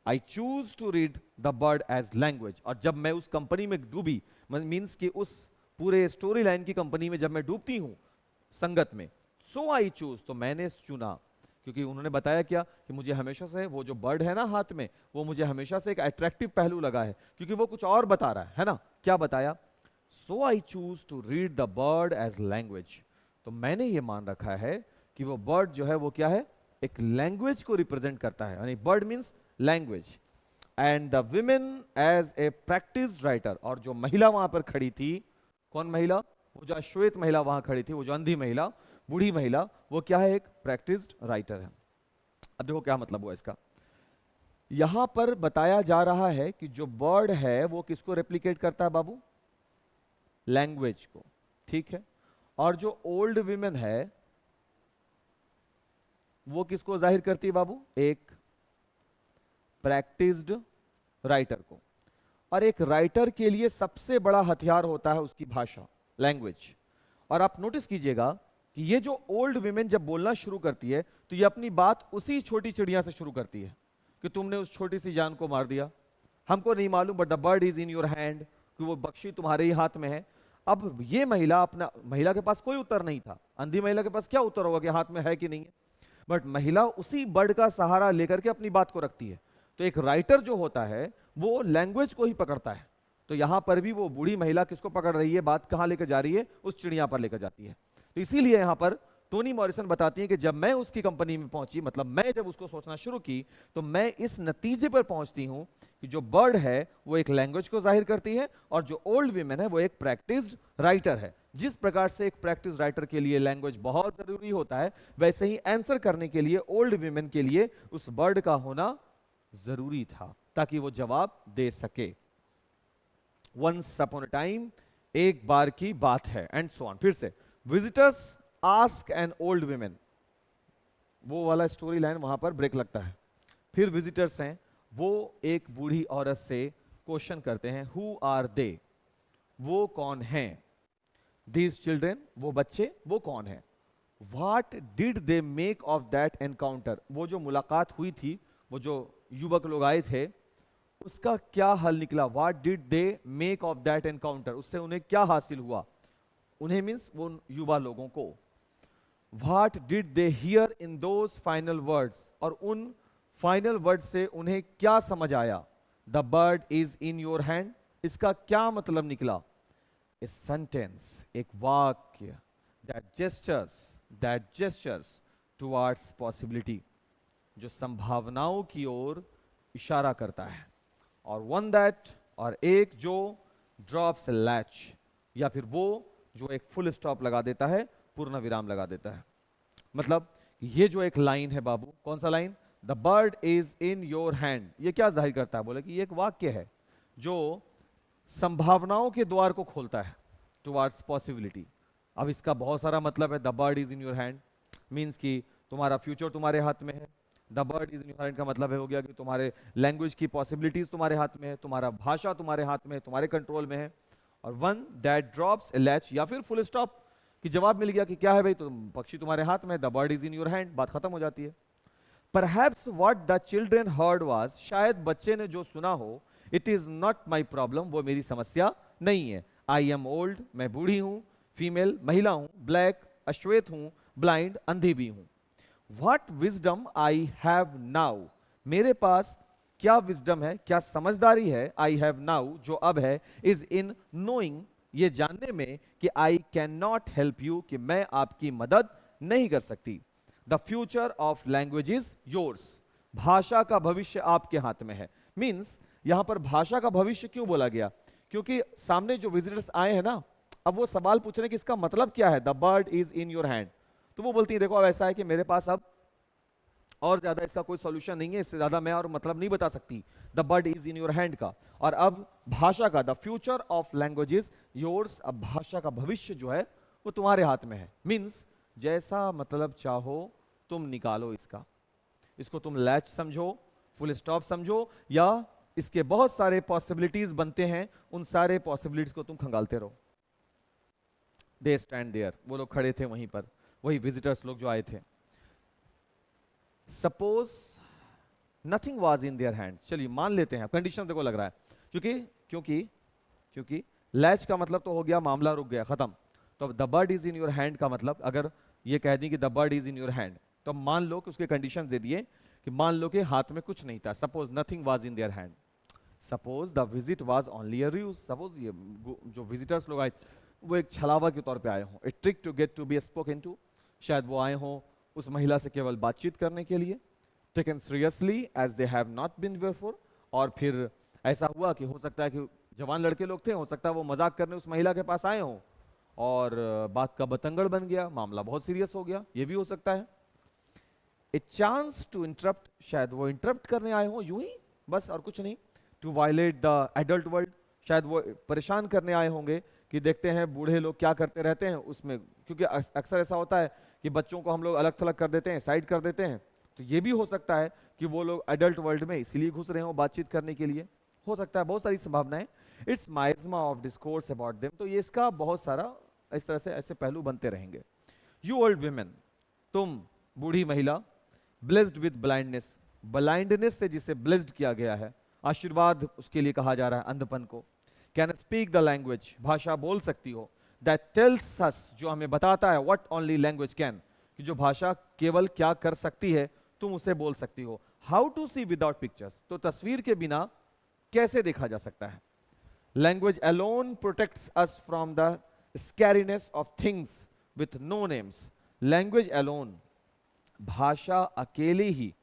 I choose to read the bird as language, और जब मैं उस कंपनी में डूबी, मीन्स कि उस पूरे स्टोरी लाइन की कंपनी में जब मैं डूबती हूं संगत में, सो आई चूज, तो मैंने चुना, क्योंकि उन्होंने बताया क्या कि मुझे हमेशा से वो जो बर्ड है ना हाथ में, वो मुझे हमेशा से एक अट्रैक्टिव पहलू लगा है, क्योंकि वो कुछ और बता रहा है ना। क्या बताया? So I choose to read the bird as language. तो मैंने ये मान रखा है कि वो बर्ड जो है वो क्या है? एक लैंग्वेज को रिप्रेजेंट करता है, यानी bird means language. And the women as a practised writer, और जो महिला वहां पर खड़ी थी, कौन महिला? वो जो श्वेत महिला वहां खड़ी थी, वो जो अंधी महिला, बूढ़ी महिला, वो क्या है? एक प्रैक्टिस्ड राइटर है। अब देखो क्या मतलब हुआ इसका। यहां पर बताया जा रहा है कि जो बर्ड है वो किसको रेप्लिकेट करता है बाबू? लैंग्वेज को, ठीक है। और जो ओल्ड विमेन है वो किसको जाहिर करती है बाबू? एक प्रैक्टिस्ड राइटर को। और एक राइटर के लिए सबसे बड़ा हथियार होता है उसकी भाषा, लैंग्वेज। और आप नोटिस कीजिएगा कि ये जो ओल्ड विमेन जब बोलना शुरू करती है तो ये अपनी बात उसी छोटी चिड़िया से शुरू करती है कि तुमने उस छोटी सी जान को मार दिया, हमको नहीं मालूम, but the bird is in your hand, कि वो बख्शी तुम्हारे ही हाथ में है। अब ये महिला के पास कोई उत्तर नहीं था। अंधी महिला के पास क्या उत्तर होगा कि हाथ में है कि नहीं है, बट महिला उसी बर्ड का सहारा लेकर के अपनी बात को रखती है। तो एक राइटर जो होता है वो लैंग्वेज को ही पकड़ता है। तो यहां पर भी वो बूढ़ी महिला किसको पकड़ रही है, बात कहां लेकर जा रही है, उस चिड़िया पर लेकर जाती है। तो इसीलिए यहां पर टोनी मॉरिसन बताती है कि जब मैं उसकी कंपनी में पहुंची, मतलब मैं जब उसको सोचना शुरू की, तो मैं इस नतीजे पर पहुंचती हूं कि जो बर्ड है वो एक लैंग्वेज को जाहिर करती है और जो ओल्ड विमेन है वो एक प्रैक्टिस्ड राइटर है। जिस प्रकार से एक प्रैक्टिस राइटर के लिए लैंग्वेज बहुत जरूरी होता है, वैसे ही आंसर करने के लिए ओल्ड विमेन के लिए उस बर्ड का होना जरूरी था ताकि वो जवाब दे सके। वंस अपॉन अ टाइम, एक बार की बात है, एंड सो ऑन। फिर से visitors ask an old women, वो वाला स्टोरी लाइन वहां पर ब्रेक लगता है। फिर विजिटर्स हैं, वो एक बूढ़ी औरत से क्वेश्चन करते हैं, हु आर दे, वो कौन हैं। दीज चिल्ड्रेन, वो बच्चे, वो कौन है। What did they make of that encounter, वो जो मुलाकात हुई थी, वो जो युवक लोग आए थे, उसका क्या हल निकला। What did they make of that encounter, उससे उन्हें क्या हासिल हुआ। उन्हें मीन्स वो युवा लोगों को। What did they here in those final words, और उन फाइनल वर्ड से उन्हें क्या समझ आया। The bird is in your hand, इसका क्या मतलब निकला। ए सेंटेंस, एक वाक्य, दैट जेस्चर्स टुवर्ड्स पॉसिबिलिटी, जो संभावनाओं की ओर इशारा करता है। और वन दैट, और एक जो ड्रॉप्स लैच, या फिर वो जो एक फुल स्टॉप लगा देता है, पूर्ण विराम लगा देता है। मतलब ये जो एक लाइन है बाबू, कौन सा line, the bird is in your hand, ये क्या जाहिर करता है, बोले कि ये एक वाक्य है जो संभावनाओं के द्वार को खोलता है, टुवर्ड्स पॉसिबिलिटी। अब इसका बहुत सारा मतलब है। The bird is in your hand means कि तुम्हारा फ्यूचर तुम्हारे हाथ में है। The bird is in your hand का मतलब है हो गया कि तुम्हारे लैंग्वेज की पॉसिबिलिटीज तुम्हारे हाथ में है, तुम्हारा भाषा तुम्हारे हाथ में है, तुम्हारे कंट्रोल में है। और one that drops A latch, या फिर फुल स्टॉप, कि जवाब मिल गया कि क्या है भाई, तो पक्षी तुम्हारे हाथ में, the bird is in your hand, बात खत्म हो जाती है। Perhaps what the children heard was, शायद बच्चे ने जो सुना हो, it is not my problem, वो मेरी समस्या नहीं है। आई एम ओल्ड, मैं बूढ़ी हूं, फीमेल महिला हूं, ब्लैक अश्वेत हूं, ब्लाइंड अंधी भी हूं। What wisdom I have now, मेरे पास क्या विजडम है, क्या समझदारी है, आई हैव नाउ जो अब है, इज इन नोइंग, ये जानने में कि I can not help you, कि मैं आपकी मदद नहीं कर सकती। The future of language is yours, भाषा का भविष्य आपके हाथ में है। मीन्स यहां पर भाषा का भविष्य क्यों बोला गया, क्योंकि सामने जो विजिटर्स आए हैं ना, अब वो सवाल पूछ रहे हैं कि इसका मतलब क्या है, the bird is in your hand. तो वो बोलती है देखो अब ऐसा है कि मेरे पास अब और ज्यादा इसका कोई सॉल्यूशन नहीं है, इससे ज्यादा मैं और मतलब नहीं बता सकती the bird is in your hand का। और अब भाषा का, the future of language is yours, अब भाषा का भविष्य जो है वो तुम्हारे हाथ में है। मीन्स जैसा मतलब चाहो तुम निकालो इसका, इसको तुम लैच समझो, फुल स्टॉप समझो, या इसके बहुत सारे पॉसिबिलिटीज बनते हैं, उन सारे पॉसिबिलिटीज को तुम खंगालते रहो। दे स्टैंड देयर, वो लोग खड़े थे वहीं पर, वही विजिटर्स लोग जो आए थे। Suppose nothing was in their hands, चलिए मान लेते हैं, कंडीशन देखो लग रहा है, क्योंकि क्योंकि क्योंकि लैच का मतलब तो हो गया मामला रुक गया, खत्म। तो अब the bird is in your hand का मतलब, अगर ये कह दी कि the bird is in your hand, तो मान लो कि उसके कंडीशन दे दिए कि मान लो कि हाथ में कुछ नहीं था। Suppose nothing was in their hand, suppose the visit was only a ROUGE, suppose ये जो विजिटर्स लोग आए वो एक छलावा के तौर पे आए हों, a trick to get to be spoken to, शायद वो आए हों उस महिला से केवल बातचीत करने के लिए, taken seriously as they have not been before. और फिर ऐसा हुआ कि हो सकता है कि जवान लड़के लोग थे, हो सकता है वो मजाक करने उस महिला के पास आए हों और बात का बतंगड़ बन गया, मामला बहुत सीरियस हो गया, ये भी हो सकता है। ए चांस टू इंटरप्ट, शायद वो इंटरप्ट करने आए हों यूं ही बस और कुछ नहीं। To violate the adult world, शायद वो परेशान करने आए होंगे कि देखते हैं बूढ़े लोग क्या करते रहते हैं उसमें, क्योंकि अक्सर ऐसा होता है कि बच्चों को हम लोग अलग थलग कर देते हैं, साइड कर देते हैं, तो ये भी हो सकता है कि वो लोग एडल्ट वर्ल्ड में इसलिए घुस रहे हो बातचीत करने के लिए, हो सकता है, बहुत सारी संभावनाएं। It's miasma of discourse about them, तो ये इसका बहुत सारा इस तरह से ऐसे पहलू बनते रहेंगे। यू ओल्ड विमेन, तुम बूढ़ी महिला, ब्लेस्ड विद ब्लाइंडनेस, ब्लाइंडनेस से जिसे ब्लेस्ड किया गया है, आशीर्वाद उसके लिए कहा जा रहा है अंधपन को। कैन स्पीक द लैंग्वेज, भाषा बोल सकती हो, दैट टेल्स अस, जो हमें बताता है, व्हाट ओनली लैंग्वेज कैन, कि जो भाषा केवल क्या कर सकती है तुम उसे बोल सकती हो। How to see without pictures, तो तस्वीर के बिना कैसे देखा जा सकता है। Language alone protects us from the scariness of things with no names, language alone, भाषा अकेले ही,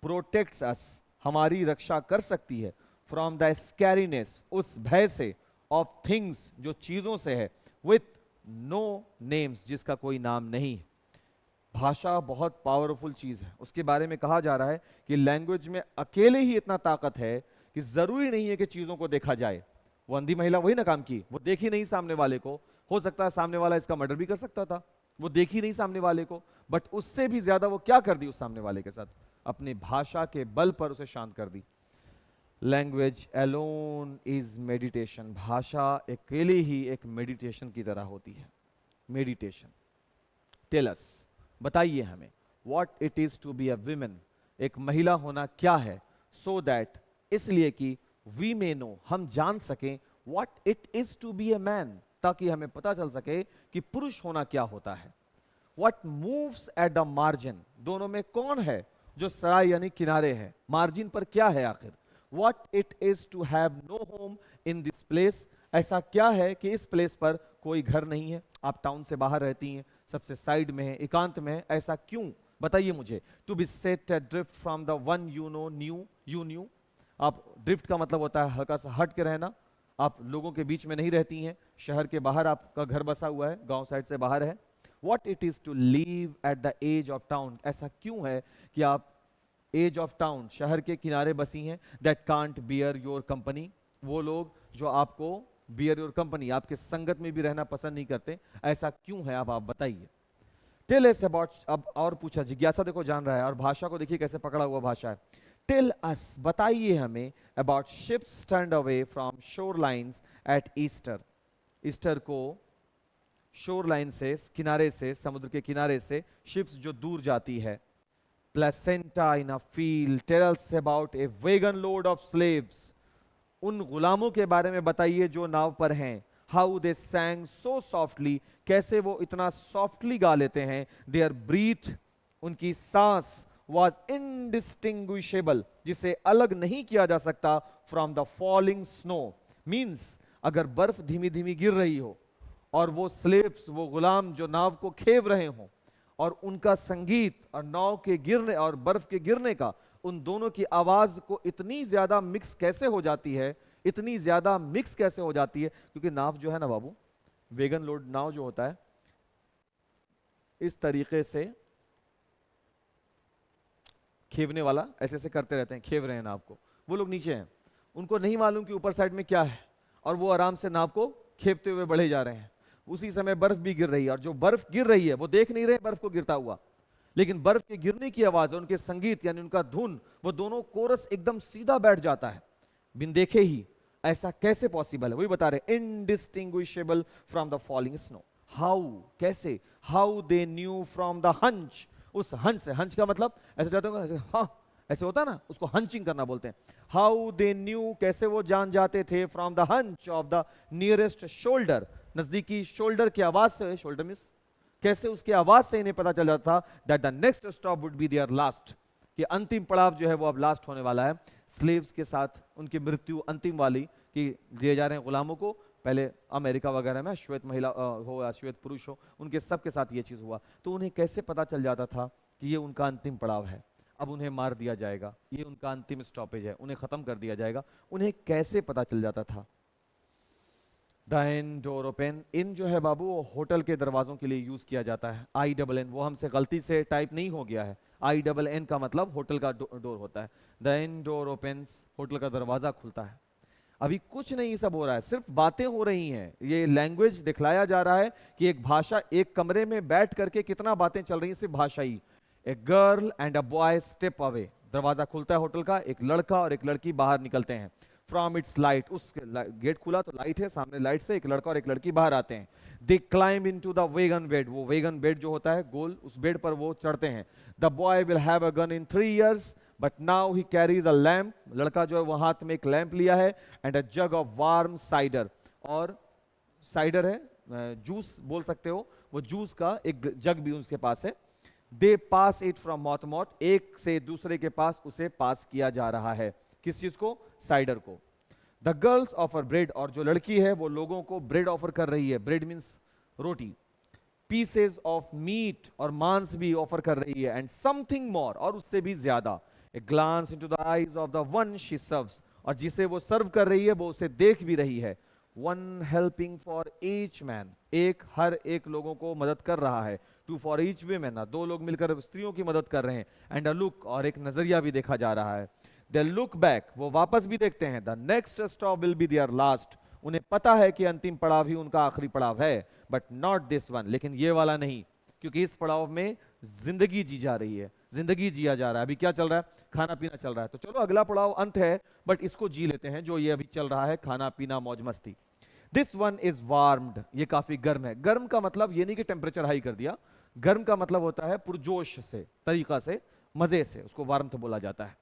प्रोटेक्ट्स अस, हमारी रक्षा कर सकती है, फ्रॉम द स्कैरीनेस, उस भय से, ऑफ थिंग्स, जो चीजों से है, विथ नो नेम्स, जिसका कोई नाम नहीं है। भाषा बहुत पावरफुल चीज है, उसके बारे में कहा जा रहा है कि लैंग्वेज में अकेले ही इतना ताकत है कि जरूरी नहीं है कि चीजों को देखा जाए। वो अंधी महिला वही ना काम की, वो देखी नहीं सामने वाले को, हो सकता है सामने वाला इसका मर्डर भी कर सकता था, वो देखी नहीं सामने वाले को, बट उससे भी ज्यादा वो क्या कर दी उस सामने वाले के साथ, अपनी भाषा के बल पर उसे शांत कर दी। लैंग्वेज अलोन इज मेडिटेशन, भाषा अकेले ही एक मेडिटेशन की तरह होती है। मेडिटेशन। टेल अस, बताइए हमें, what it is to be a woman, एक महिला होना क्या है, सो दैट, इसलिए कि वी मे नो, हम जान सकें, what it is to be a man, ताकि हमें पता चल सके कि पुरुष होना क्या होता है। What moves at the margin, दोनों में कौन है जो सराय यानी किनारे है, मार्जिन पर क्या है आखिर। What it is to have no home in this place, ऐसा क्या है कि इस प्लेस पर कोई घर नहीं है, आप टाउन से बाहर रहती हैं, सबसे साइड में है, एकांत में है, ऐसा क्यों, बताइए मुझे। To be set drift from the one you know knew, you knew, आप ड्रिफ्ट का मतलब होता है हल्का सा हट के रहना, आप लोगों के बीच में नहीं रहती हैं, शहर के बाहर आपका घर बसा हुआ है, गांव साइड से बाहर है। What it is to live at the edge of town, ऐसा क्यों है कि आप एज ऑफ टाउन, शहर के किनारे बसी हैं। That can't beer your company, वो लोग जो आपको बियर योर कंपनी, आपके संगत में भी रहना पसंद नहीं करते, ऐसा क्यों है, आप बताइए। टेल अस अबाउट, अब और पूछा, जिज्ञासा देखो जान रहा है, और भाषा को देखिए कैसे पकड़ा हुआ भाषा है। टेल अस, बताइए हमें, about ships turned away from शोर लाइन्स एट ईस्टर, ईस्टर को शोर लाइन से, किनारे से, समुद्र के किनारे से शिप्स जो दूर जाती है। Placenta in a field, tell us about a wagon load of slaves, उन गुलामों के बारे में बताइए जो नाव पर हैं। हाउ दे सैंग सो सॉफ्टली, कैसे वो इतना सॉफ्टली गा लेते हैं। देयर ब्रीथ, उनकी सांस, वॉज इनडिस्टिंग्विशेबल, जिसे अलग नहीं किया जा सकता, from the falling snow, means अगर बर्फ धीमी धीमी गिर रही हो और वो स्लेव्स, वो गुलाम जो नाव को खेव रहे हों, और उनका संगीत और नाव के गिरने और बर्फ के गिरने का, उन दोनों की आवाज को इतनी ज्यादा मिक्स कैसे हो जाती है, इतनी ज्यादा मिक्स कैसे हो जाती है, क्योंकि नाव जो है ना बाबू, वेगन लोड नाव जो होता है, इस तरीके से खेवने वाला ऐसे ऐसे करते रहते हैं, खेव रहे हैं नाव को, वो लोग नीचे हैं, उनको नहीं मालूम कि ऊपर साइड में क्या है, और वो आराम से नाव को खेवते हुए बढ़े जा रहे हैं। उसी समय बर्फ भी गिर रही है, और जो बर्फ गिर रही है वो देख नहीं रहे बर्फ को गिरता हुआ, लेकिन बर्फ के गिरने की आवाज और उनके संगीत यानी उनका धुन, वो दोनों कोरस एकदम सीधा बैठ जाता है बिन देखे ही। ऐसा कैसे पॉसिबल है, वही बता रहे, indistinguishable from the falling snow. How, कैसे, how they knew from the hunch, उस हंच से, हंच का मतलब ऐसे जाते होंगे, ऐसे हाँ ऐसे होता है ना, उसको हंचिंग करना बोलते हैं। हाउ दे न्यू, कैसे वो जान जाते थे, from the hunch of the nearest shoulder, नजदीकी शोल्डर की आवाज से, शोल्डर मींस कैसे उसकी आवाज से इन्हें पता चल जाता था, that the next stop would be their last, कि अंतिम पड़ाव जो है वो अब लास्ट होने वाला है। स्लेव्स के साथ उनकी मृत्यु अंतिम वाली, कि दिए जा रहे हैं गुलामों को, पहले अमेरिका वगैरह में श्वेत महिला हो या श्वेत पुरुष हो, उनके सबके साथ ये चीज हुआ, तो उन्हें कैसे पता चल जाता था कि ये उनका अंतिम पड़ाव है, अब उन्हें मार दिया जाएगा, ये उनका अंतिम स्टॉपेज है, उन्हें खत्म कर दिया जाएगा, उन्हें कैसे पता चल जाता था। द इन डोर ओपन, इन जो है बाबू वो होटल के दरवाजों के लिए यूज किया जाता है, INN, वो हमसे गलती से टाइप नहीं हो गया है, INN का मतलब होटल का डोर होता है। The in door opens, hotel का दरवाजा खुलता है। अभी कुछ नहीं सब हो रहा है, सिर्फ बातें हो रही हैं, ये लैंग्वेज दिखलाया जा रहा है कि एक भाषा, एक कमरे में बैठ करके कितना बातें चल रही हैं, सिर्फ भाषा ही। A girl and a boy step away, दरवाजा खुलता है होटल का, एक लड़का और एक लड़की बाहर निकलते हैं। फ्रॉम इट्स लाइट, उस गेट खुला तो लाइट है, सामने लाइट से एक लड़का और एक लड़की बाहर आते हैं। They climb into the wagon bed, वो वेगन बेड जो होता है गोल, उस बेड पर वो चढ़ते हैं। The boy will have a gun in 3 years but now he carries a lamp, लड़का जो है वो हाथ में एक लैंप लिया है, and a jug of warm cider, और साइडर है जूस बोल सकते हो, वो जूस का एक जग भी उसके पास है। They pass it from mouth to mouth, एक से दूसरे के पास उसे पास किया जा रहा है। किस चीज को? साइडर को। द गर्ल्स ऑफर ब्रेड, और जो लड़की है वो लोगों को ब्रेड ऑफर कर रही है, bread means roti. Pieces of meat, और मांस भी ऑफर कर रही है, एंड समथिंग मोर, और उससे भी ज्यादा। A glance into the eyes of the one she serves, और जिसे वो सर्व कर रही है वो उसे देख भी रही है। One helping for each man, एक हर एक लोगों को मदद कर रहा है। टू फॉर ईच वीमेन, दो लोग मिलकर स्त्रियों की मदद कर रहे हैं। एंड अ लुक, और एक नजरिया भी देखा जा रहा है। दे लुक बैक, वो वापस भी देखते हैं। The next stop will be their last, उन्हें पता है कि अंतिम पड़ाव ही उनका आखिरी पड़ाव है, बट नॉट दिस वन, लेकिन ये वाला नहीं, क्योंकि इस पड़ाव में जिंदगी जी जा रही है, जिंदगी जिया जा रहा है। अभी क्या चल रहा है? खाना पीना चल रहा है, तो चलो अगला पड़ाव अंत है, बट इसको जी लेते हैं जो ये अभी चल रहा है, खाना पीना मौज मस्ती। दिस वन इज वार्म्ड, ये काफी गर्म है। गर्म का मतलब ये नहीं कि टेम्परेचर हाई कर दिया, गर्म का मतलब होता है पुरजोश से, तरीका से, मजे से, उसको वार्म तो बोला जाता है।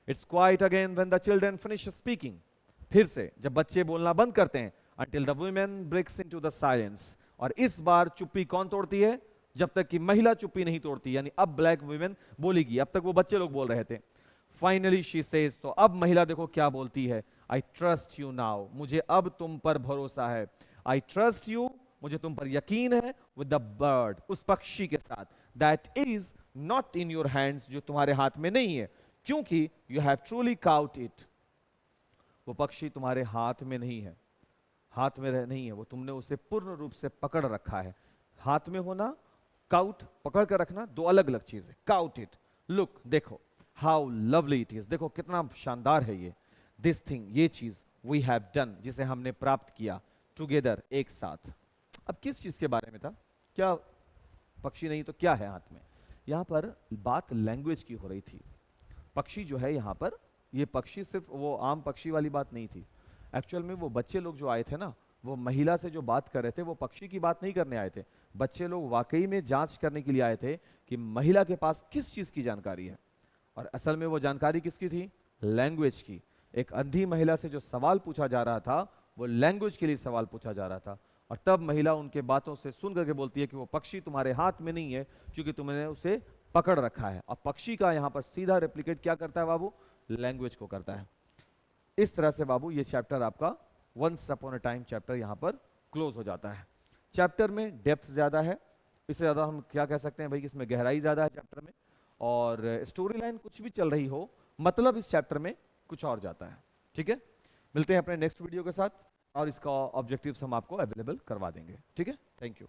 It's quite again when the children finish speaking, फिर से जब बच्चे बोलना बंद करते हैं। until the women breaks into the silence, और इस बार चुप्पी कौन तोड़ती है? जब तक कि महिला चुप्पी नहीं तोड़ती, यानी अब ब्लैक वुमेन बोलेगी, अब तक वो बच्चे लोग बोल रहे थे। फाइनली शी सेज, तो अब महिला देखो क्या बोलती है। आई ट्रस्ट यू नाउ, मुझे अब तुम पर भरोसा है। आई ट्रस्ट यू, मुझे तुम पर यकीन है। विद द बर्ड, उस पक्षी के साथ, that is not in your hands, जो तुम्हारे हाथ में नहीं है, क्योंकि you have truly cout it, वो पक्षी तुम्हारे हाथ में नहीं है, हाथ में नहीं है वो, तुमने उसे पूर्ण रूप से पकड़ रखा है। हाथ में होना, काउट पकड़ कर रखना, दो अलग अलग चीज है। काउट इट, लुक देखो, हाउ लवली इट इज, देखो कितना शानदार है ये। दिस थिंग, ये चीज, वी हैव डन, जिसे हमने प्राप्त किया, टुगेदर, एक साथ। अब किस चीज के बारे में था? क्या पक्षी नहीं तो क्या है हाथ में? यहां पर बात लैंग्वेज की हो रही थी। पक्षी जो है यहां पर, ये पक्षी सिर्फ वो आम पक्षी वाली बात नहीं थी। एक्चुअल में वो बच्चे लोग जो आए थे ना, वो महिला से जो बात कर रहे थे, वो पक्षी की बात नहीं करने आए थे। बच्चे लोग वाकई में जांच करने के लिए आए थे कि महिला के पास किस चीज की जानकारी है, और असल में वो जानकारी किसकी थी? लैंग्वेज की। एक अंधी महिला से जो सवाल पूछा जा रहा था, वो लैंग्वेज के लिए सवाल पूछा जा रहा था, और तब महिला उनके बातों से सुन करके बोलती है कि वो पक्षी तुम्हारे हाथ में नहीं है, क्योंकि तुमने उसे पकड़ रखा है। और पक्षी का यहाँ पर सीधा रेप्लिकेट क्या करता है बाबू? लैंग्वेज को करता है। इस तरह से बाबू ये चैप्टर आपका once upon a time chapter यहाँ पर क्लोज हो जाता है। चैप्टर में डेप्थ ज्यादा है, इससे ज्यादा हम क्या कह सकते हैं भाई कि इसमें गहराई ज्यादा है चैप्टर में, और स्टोरी लाइन कुछ भी चल रही हो, मतलब इस चैप्टर में कुछ और जाता है। ठीक है, मिलते हैं अपने नेक्स्ट वीडियो के साथ, और इसका ऑब्जेक्टिव्स हम आपको अवेलेबल करवा देंगे। ठीक है, थैंक यू।